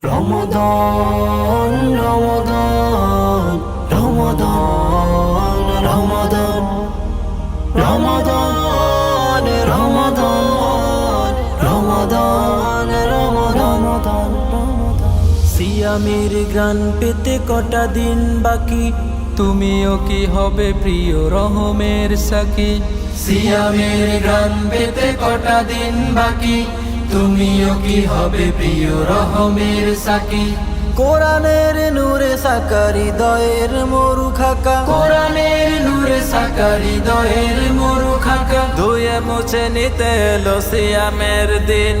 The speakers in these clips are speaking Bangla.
রমাদান রমাদান রমাদান রমাদান রমাদান রমাদান রমাদান রমাদান সিয়ামের গান পেতে কটা দিন বাকি, তুমিও কি হবে প্রিয় রহমের সাকি। সিয়ামের গান পেতে কটা দিন বাকি, তুমিও কি হবে প্রিয় রহমের সাকি। কোরআনের নূরে সাকারি দয়ের মরু খাকা, কোরআনের নূরে সাকারি দয়ের মরু খাকা। ধুয়ে মুছে নিতে এলো সিয়ামের দিন,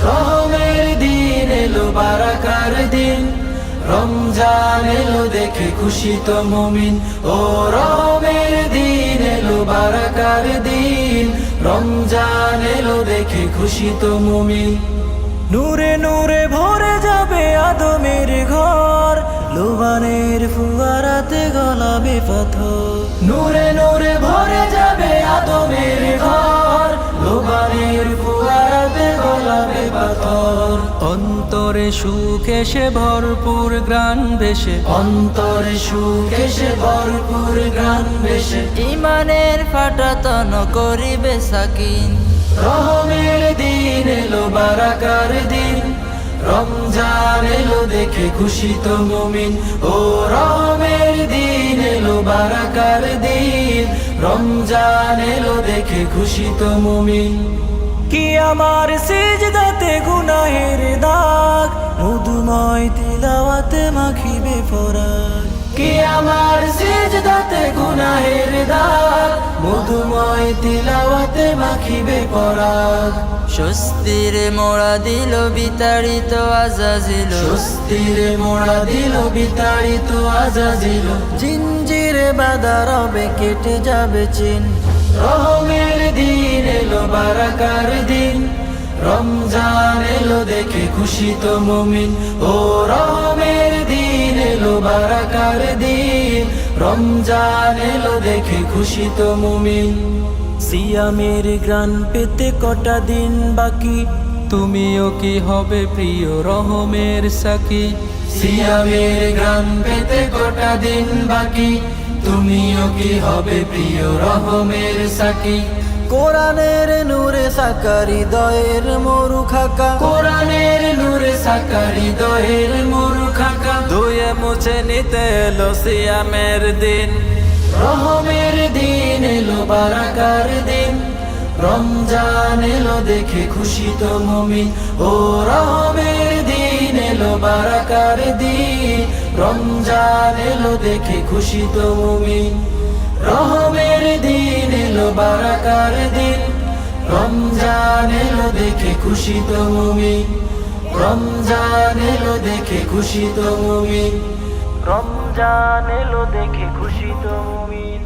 রহমের দিন এলো বারাকার দিন। রমজান এলো দেখে খুশি তো মুমিন, ও রহমের দিন এলো বারাকার দিন। রমজান এলো দেখে খুশি তো মুমিন। নূরে নূরে ভরে যাবে আদমের ঘর, লোবানের ফুয়ারাতে গলাবে পাথর। নূরে নূরে ভরে যাবে আদমের ঘর, লোবানের ফুয়ারাতে গলাবে পাথর। অন্তরে সুখ এসে ভরপুর গ্রাণ ভেসে, অন্তরে সুখ এসে ভরপুর গান বেশে। ইমানের ফাটাতন করিবে সাকিন। রহমের দিন এলো বারাকার দিন। রমজান এলো দেখে খুশি তো মুমিন, ও রহমের দিন এলো বারাকার দিন। রমজান এলো দেখে খুশি তো মুমিন। কি আমার সিজদাতে গুনাহের দাগ, মধুময় তিলাওয়াতে মাখিবে ফরাক। কি আমার সিজদাতে গুনাহের দাগ, মধুময় তিলাওয়াতে মাখিবে পরাগ। স্বস্তির মোড়া দিল বিতাড়িত আজাজিল, স্বস্তিরে মোড়া দিল বিতাড়িত আজাজিল। জিঞ্জিরে বাঁধা রবে কেটে যাবে চিন। রহমের দিন এলো বারাকার দিন। রমজান এলো দেখে খুশি তো মুমিন, ও রহমের দিন এলো বারাকার দিন। রমজান এলো দেখে খুশি তো মুমিন। সিয়ামের গ্রান পেতে কটা দিন বাকি, তুমিও কি হবে প্রিয় রহমের সাকি। সিয়ামের গান পেতে কটা দিন বাকি, তুমিও কি হবে প্রিয় রহমের সাকি। কোরআনের নূরে সাকারি দয়ের মরু খাকা, কোরআনের নূরে সাকারি দয়ের মরু খাকা। ধুয়ে মুছে নিতে এলো সিয়ামের দিন, রহমের দিন এলো বারাকার দিন। রমজান এলো দেখে খুশি তো মুমিন, ও রহমের দিন এলো বারাকার দিন। রমজান এলো দেখে খুশি তো মুমিন। রহমের দিন এলো বারাকার দিন। রমজান এলো দেখে খুশি তো মুমিন। রমজান এলো দেখে খুশি তো মুমিন। রমজান এলো দেখে খুশি তো মুমিন।